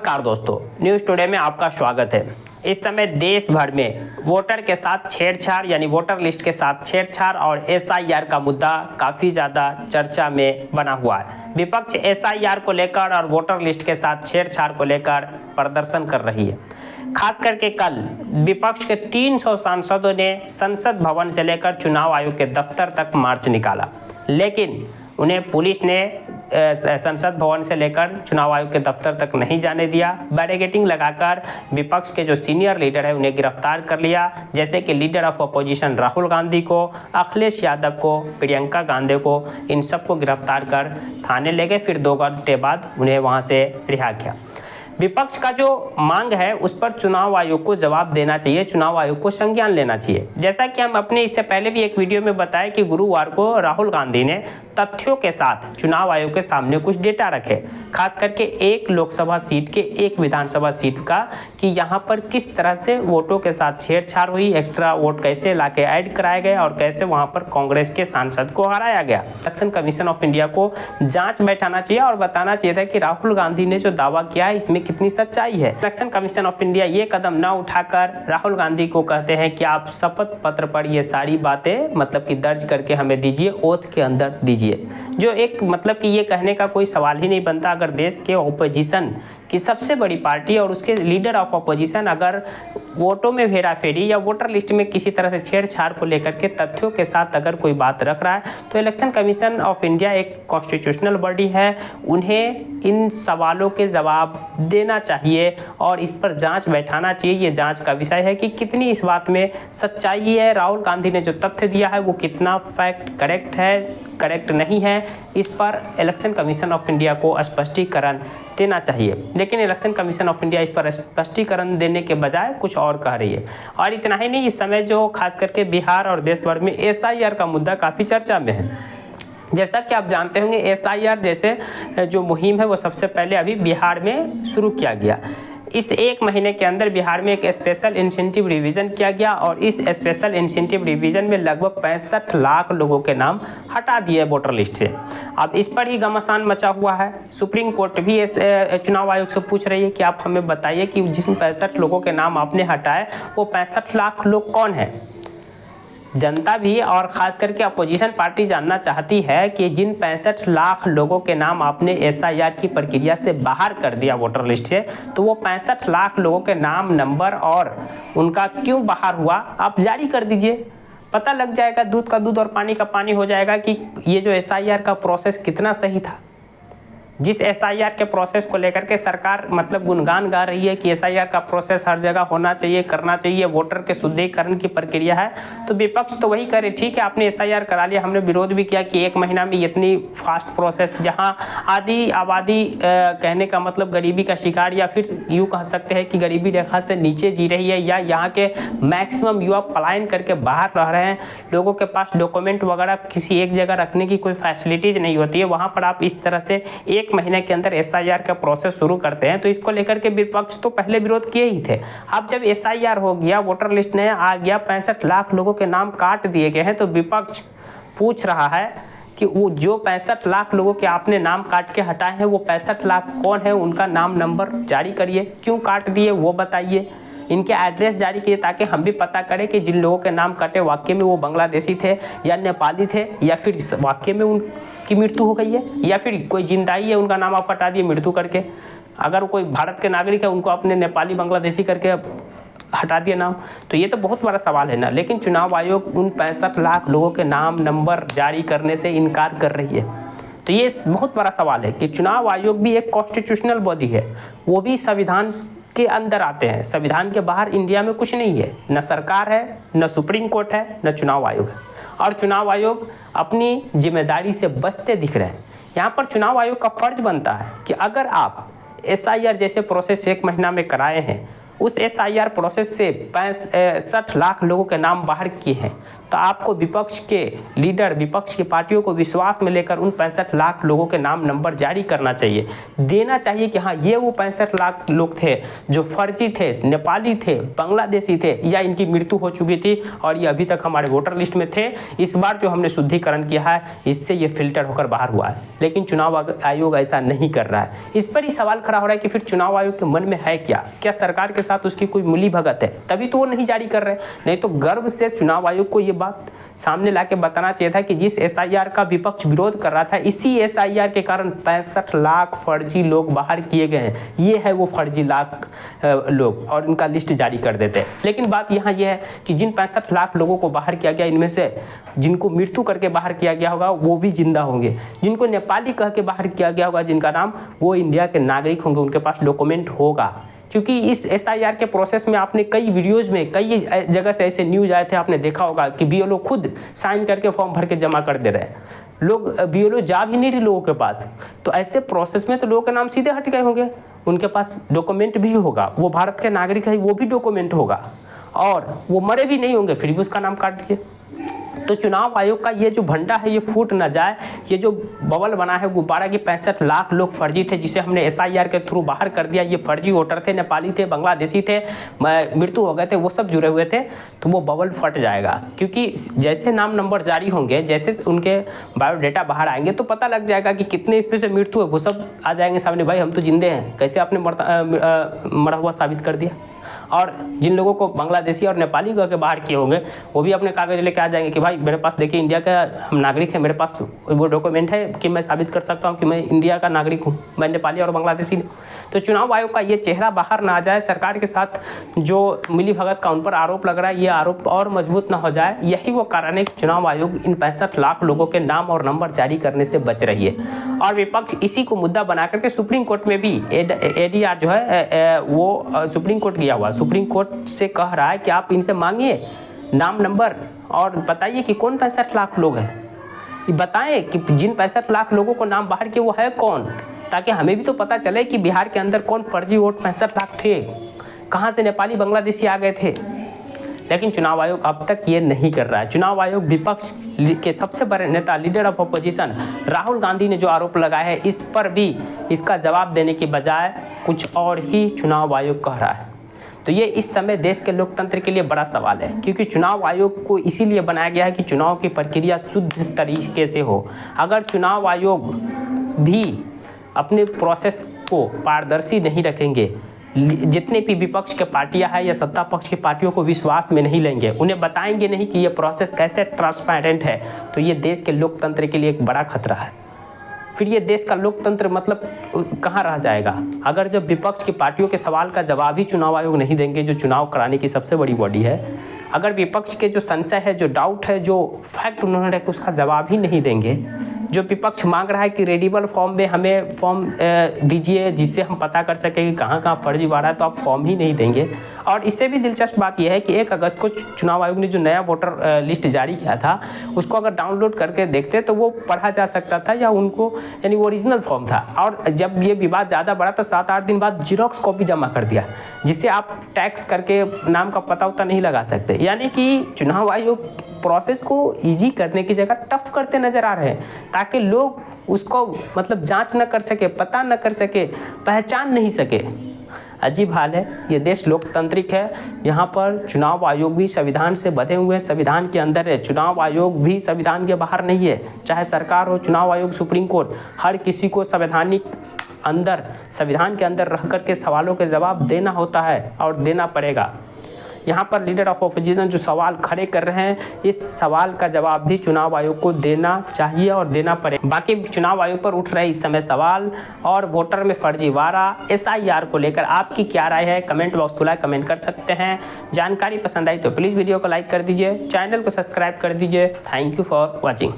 नमस्कार दोस्तों, news today में आपका स्वागत है। इस समय देश भर में वोटर के साथ छेड़छाड़ यानी वोटर लिस्ट के साथ छेड़छाड़ और एसआईआर का मुद्दा काफ़ी ज़्यादा चर्चा में बना हुआ है। विपक्ष एसआईआर को लेकर और वोटर लिस्ट के साथ छेड़छाड़ को लेकर प्रदर्शन कर रही है। खास करके कल विपक्ष के 300 सांसदों ने संसद भवन से लेकर चुनाव आयोग के दफ्तर तक मार्च निकाला, लेकिन उन्हें पुलिस ने संसद भवन से लेकर चुनाव आयोग के दफ्तर तक नहीं जाने दिया। बैरिकेडिंग लगाकर विपक्ष के जो सीनियर लीडर है उन्हें गिरफ्तार कर लिया, जैसे कि leader of opposition Rahul Gandhi को, अखिलेश यादव को, प्रियंका गांधी को, इन सबको गिरफ्तार कर थाने ले गए। फिर 2 घंटे बाद उन्हें वहां से रिहा किया। विपक्ष का जो मांग है उस पर चुनाव आयोग को जवाब देना चाहिए, चुनाव आयोग को संज्ञान लेना चाहिए। जैसा कि हम अपने इससे पहले भी एक वीडियो में बताया कि गुरुवार को राहुल गांधी ने तथ्यों के साथ चुनाव आयोग के सामने कुछ डेटा रखे, खास करके एक लोकसभा सीट के एक विधानसभा सीट का, कि यहाँ पर किस तरह से वोटों के साथ छेड़छाड़ हुई, एक्स्ट्रा वोट कैसे लाके ऐड कराए गए और कैसे वहाँ पर कांग्रेस के सांसद को हराया गया। इलेक्शन कमीशन ऑफ इंडिया को जांच बैठाना चाहिए और बताना चाहिए था कि राहुल गांधी ने जो दावा किया है इसमें कितनी सच्चाई है। इलेक्शन कमीशन ऑफ इंडिया ये कदम न उठाकर राहुल गांधी को कहते हैं कि आप शपथ पत्र पर ये सारी बातें मतलब कि दर्ज करके हमें दीजिए, ओथ के अंदर दीजिए, जो एक मतलब कि ये कहने का कोई सवाल ही नहीं बनता। अगर देश के ओपोजिशन की सबसे बड़ी पार्टी और उसके लीडर ऑफ अपोजिशन अगर वोटों में हेराफेरी या वोटर लिस्ट में किसी तरह से छेड़छाड़ को लेकर के तथ्यों के साथ अगर कोई बात रख रहा है, तो इलेक्शन कमीशन ऑफ इंडिया एक कॉन्स्टिट्यूशनल बॉडी है, उन्हें इन सवालों के जवाब देना चाहिए और इस पर जांच बैठाना चाहिए। ये जांच का विषय है कि कितनी इस बात में सच्चाई है, राहुल गांधी ने जो तथ्य दिया है वो कितना फैक्ट करेक्ट है, करेक्ट नहीं है, इस पर इलेक्शन कमीशन ऑफ इंडिया को स्पष्टीकरण देना चाहिए। लेकिन इलेक्शन कमीशन ऑफ इंडिया इस पर स्पष्टीकरण देने के बजाय कुछ और कह रही है। और इतना ही नहीं, इस समय जो खास करके बिहार और देश भर में एसआईआर का मुद्दा काफ़ी चर्चा में है। जैसा कि आप जानते होंगे, एसआईआर जैसे जो मुहिम है वो सबसे पहले अभी बिहार में शुरू किया गया। इस 1 महीने के अंदर बिहार में एक स्पेशल इंसेंटिव रिवीजन किया गया और इस स्पेशल इंसेंटिव रिवीजन में लगभग 65 लाख लोगों के नाम हटा दिए वोटर लिस्ट से। अब इस पर ही घमासान मचा हुआ है। सुप्रीम कोर्ट भी चुनाव आयोग से पूछ रही है कि आप हमें बताइए कि जिन 65 लोगों के नाम आपने हटाए वो 65 लाख लोग कौन हैं। जनता भी और खास करके अपोजिशन पार्टी जानना चाहती है कि जिन 65 लाख लोगों के नाम आपने एसआईआर की प्रक्रिया से बाहर कर दिया वोटर लिस्ट से, तो वो 65 लाख लोगों के नाम, नंबर और उनका क्यों बाहर हुआ आप जारी कर दीजिए। पता लग जाएगा, दूध का दूध और पानी का पानी हो जाएगा कि ये जो एसआईआर का प्रोसेस कितना सही था। जिस एसआईआर के प्रोसेस को लेकर के सरकार मतलब गुणगान गा रही है कि एसआईआर का प्रोसेस हर जगह होना चाहिए, करना चाहिए, वोटर के शुद्धिकरण की प्रक्रिया है, तो विपक्ष तो वही करे, ठीक है आपने एसआईआर करा लिया। हमने विरोध भी किया कि 1 महीना में इतनी फास्ट प्रोसेस, जहां आधी आबादी कहने का मतलब गरीबी का शिकार या फिर यूँ कह सकते हैं कि गरीबी रेखा से नीचे जी रही है, या यहाँ के मैक्सिमम युवा पलायन करके बाहर रह रहे हैं, लोगों के पास डॉक्यूमेंट वगैरह किसी एक जगह रखने की कोई फैसिलिटीज नहीं होती है, वहाँ पर आप इस तरह से 1 महीने के अंदर एसआईआर का प्रोसेस शुरू करते हैं। तो इसको लेकर के विपक्ष तो पहले विरोध किए ही थे। अब जब एसआईआर हो गया, वोटर लिस्ट में आ गया, 65 लाख लोगों के नाम काट दिए गए हैं, तो विपक्ष पूछ रहा है कि वो जो 65 लाख लोगों के आपने नाम काट के हटाए हैं वो 65 लाख कौन है, उनका नाम नंबर जारी करिए, क्यों काट दिए वो बताइए, इनके एड्रेस जारी किए ताकि हम भी पता करें कि जिन लोगों के नाम कटे वाकई में वो बांग्लादेशी थे या नेपाली थे, या फिर वाकई में उनकी मृत्यु हो गई है, या फिर कोई जिंदा ही है उनका नाम आप हटा दिए मृत्यु करके। अगर कोई भारत के नागरिक है उनको आपने नेपाली बांग्लादेशी करके हटा दिया नाम, तो ये तो बहुत बड़ा सवाल है ना। लेकिन चुनाव आयोग उन 65 लाख लोगों के नाम नंबर जारी करने से इनकार कर रही है, तो ये बहुत बड़ा सवाल है कि चुनाव आयोग भी एक कॉन्स्टिट्यूशनल बॉडी है, वो भी संविधान के अंदर आते हैं, संविधान के बाहर इंडिया में कुछ नहीं है, न सरकार है, न सुप्रीम कोर्ट है, न चुनाव आयोग है। और चुनाव आयोग अपनी जिम्मेदारी से बचते दिख रहे हैं। यहाँ पर चुनाव आयोग का फर्ज बनता है कि अगर आप एसआईआर जैसे प्रोसेस 1 महीना में कराए हैं, उस एसआईआर प्रोसेस से 65 लाख लोगों के नाम बाहर किए हैं, तो आपको विपक्ष के लीडर, विपक्ष की पार्टियों को विश्वास में लेकर उन 65 लाख लोगों के नाम नंबर जारी करना चाहिए, देना चाहिए कि हाँ ये वो 65 लाख लोग थे जो फर्जी थे, नेपाली थे, बांग्लादेशी थे या इनकी मृत्यु हो चुकी थी और ये अभी तक हमारे वोटर लिस्ट में थे। इस बार जो हमने शुद्धिकरण किया है इससे ये फिल्टर होकर बाहर हुआ है, लेकिन चुनाव आयोग ऐसा नहीं कर रहा है। इस पर ही सवाल खड़ा हो रहा है कि फिर चुनाव आयोग के मन में है क्या सरकार के साथ उसकी कोई मिली भगत है, तभी तो वो नहीं जारी कर रहे। नहीं तो गर्व से चुनाव आयोग को ये बात सामने लाके बताना चाहिए था कि जिस एसआईआर का विपक्ष विरोध कर रहा था, इसी एसआईआर के कारण 65 लाख फर्जी लोग बाहर किए गए हैं। ये है वो फर्जी लाख लोग और इनका लिस्ट जारी कर देते। लेकिन बात यहाँ ये है कि जिन 65 लाख लोगों को बाहर किया गया, इनमें से जिनको मृत्यु करके बाहर किया गया होगा वो भी जिंदा होंगे, जिनको नेपाली कह के बाहर किया गया होगा जिनका नाम, वो इंडिया के नागरिक होंगे, उनके पास डॉक्यूमेंट होगा। क्योंकि इस एसआईआर के प्रोसेस में आपने कई वीडियोज़ में कई जगह से ऐसे न्यूज़ आए थे, आपने देखा होगा कि बीएलओ खुद साइन करके फॉर्म भर के जमा कर दे रहे हैं। लोग बीएलओ जा भी नहीं रहे लोगों के पास, तो ऐसे प्रोसेस में तो लोगों के नाम सीधे हट गए होंगे, उनके पास डॉक्यूमेंट भी होगा, वो भारत के नागरिक है, वो भी डॉक्यूमेंट होगा और वो मरे भी नहीं होंगे, फिर भी उसका नाम काट दिए। तो चुनाव आयोग का ये जो भंडा है ये फूट ना जाए। ये जो बबल बना है गुब्बारा की 65 लाख लोग फर्जी थे जिसे हमने एसआईआर के थ्रू बाहर कर दिया, ये फर्जी वोटर थे, नेपाली थे, बांग्लादेशी थे, मृत्यु हो गए थे, वो सब जुड़े हुए थे, तो वो बबल फट जाएगा। क्योंकि जैसे नाम नंबर जारी होंगे, जैसे उनके बायोडेटा बाहर आएंगे तो पता लग जाएगा कि कितने इसमें से मृत्यु है, वो सब आ जाएंगे सामने, भाई हम तो जिंदे हैं, कैसे आपने मरा हुआ साबित कर दिया। और जिन लोगों को बांग्लादेशी और नेपाली कह के बाहर किए होंगे वो भी अपने कागज लेके आ जाएंगे कि भाई मेरे पास देखिए इंडिया का हम नागरिक है, मेरे पास वो डॉक्यूमेंट है कि मैं साबित कर सकता हूं कि मैं इंडिया का नागरिक हूं, मैं नेपाली और बांग्लादेशी हूं। तो चुनाव आयोग का ये चेहरा बाहर ना आ जाए, सरकार के साथ जो मिली भगत का उन पर आरोप लग रहा है, ये आरोप और मजबूत ना हो जाए। यही वो कारण है कि चुनाव आयोग इन 65 लाख लोगों के नाम और नंबर जारी करने से बच रही है। और विपक्ष इसी को मुद्दा बना करके सुप्रीम कोर्ट में भी एडीआर जो है वो सुप्रीम कोर्ट गया हुआ, सुप्रीम कोर्ट से कह रहा है कि आप इनसे मांगिए नाम नंबर और बताइए कि कौन 65 लाख लोग हैं, बताएं कि जिन 65 लाख लोगों को नाम बाहर किए वो है कौन, ताकि हमें भी तो पता चले कि बिहार के अंदर कौन फर्जी वोट 65 लाख थे, कहाँ से नेपाली बांग्लादेशी आ गए थे। लेकिन चुनाव आयोग अब तक ये नहीं कर रहा है। चुनाव आयोग विपक्ष के सबसे बड़े नेता, leader of opposition Rahul Gandhi ने जो आरोप लगाया है, इस पर भी इसका जवाब देने की बजाय कुछ और ही चुनाव आयोग कह रहा है। तो ये इस समय देश के लोकतंत्र के लिए बड़ा सवाल है, क्योंकि चुनाव आयोग को इसीलिए बनाया गया है कि चुनाव की प्रक्रिया शुद्ध तरीके से हो। अगर चुनाव आयोग भी अपने प्रोसेस को पारदर्शी नहीं रखेंगे, जितने भी विपक्ष के पार्टियां हैं या सत्ता पक्ष की पार्टियों को विश्वास में नहीं लेंगे, उन्हें बताएंगे नहीं कि ये प्रोसेस कैसे ट्रांसपेरेंट है, तो ये देश के लोकतंत्र के लिए एक बड़ा खतरा है। फिर ये देश का लोकतंत्र मतलब कहाँ रह जाएगा, अगर जब विपक्ष की पार्टियों के सवाल का जवाब ही चुनाव आयोग नहीं देंगे, जो चुनाव कराने की सबसे बड़ी बॉडी है। अगर विपक्ष के जो संशय है, जो डाउट है, जो फैक्ट उन्होंने रखे उसका जवाब ही नहीं देंगे, जो विपक्ष मांग रहा है कि रेडिबल फॉर्म में हमें फॉर्म दीजिए जिससे हम पता कर सकें कि कहाँ कहाँ फर्जीवाड़ा है, तो आप फॉर्म ही नहीं देंगे। और इससे भी दिलचस्प बात यह है कि 1 अगस्त को चुनाव आयोग ने जो नया वोटर लिस्ट जारी किया था, उसको अगर डाउनलोड करके देखते तो वो पढ़ा जा सकता था, या उनको यानी ओरिजिनल फॉर्म था। और जब ये विवाद ज़्यादा बढ़ा तो 7-8 दिन बाद जीरोक्स कॉपी जमा कर दिया, जिससे आप टैक्स करके नाम का पता उता नहीं लगा सकते। यानी कि चुनाव आयोग प्रोसेस को ईजी करने की जगह टफ करते नजर आ रहे हैं, ताकि लोग उसको मतलब जांच न कर सके, पता न कर सके, पहचान नहीं सके। अजीब हाल है। ये देश लोकतांत्रिक है, यहाँ पर चुनाव आयोग भी संविधान से बंधे हुए हैं, संविधान के अंदर है। चुनाव आयोग भी संविधान के बाहर नहीं है, चाहे सरकार हो, चुनाव आयोग, सुप्रीम कोर्ट, हर किसी को संवैधानिक अंदर, संविधान के अंदर रह कर के सवालों के जवाब देना होता है और देना पड़ेगा। यहाँ पर लीडर ऑफ ऑपोजिशन जो सवाल खड़े कर रहे हैं, इस सवाल का जवाब भी चुनाव आयोग को देना चाहिए और देना पड़ेगा। बाकी चुनाव आयोग पर उठ रहे इस समय सवाल और वोटर में फर्जीवाड़ा, एसआईआर को लेकर आपकी क्या राय है, कमेंट बॉक्स खुला है, कमेंट कर सकते हैं। जानकारी पसंद आई तो प्लीज़ वीडियो को लाइक कर दीजिए, चैनल को सब्सक्राइब कर दीजिए। Thank you for watching.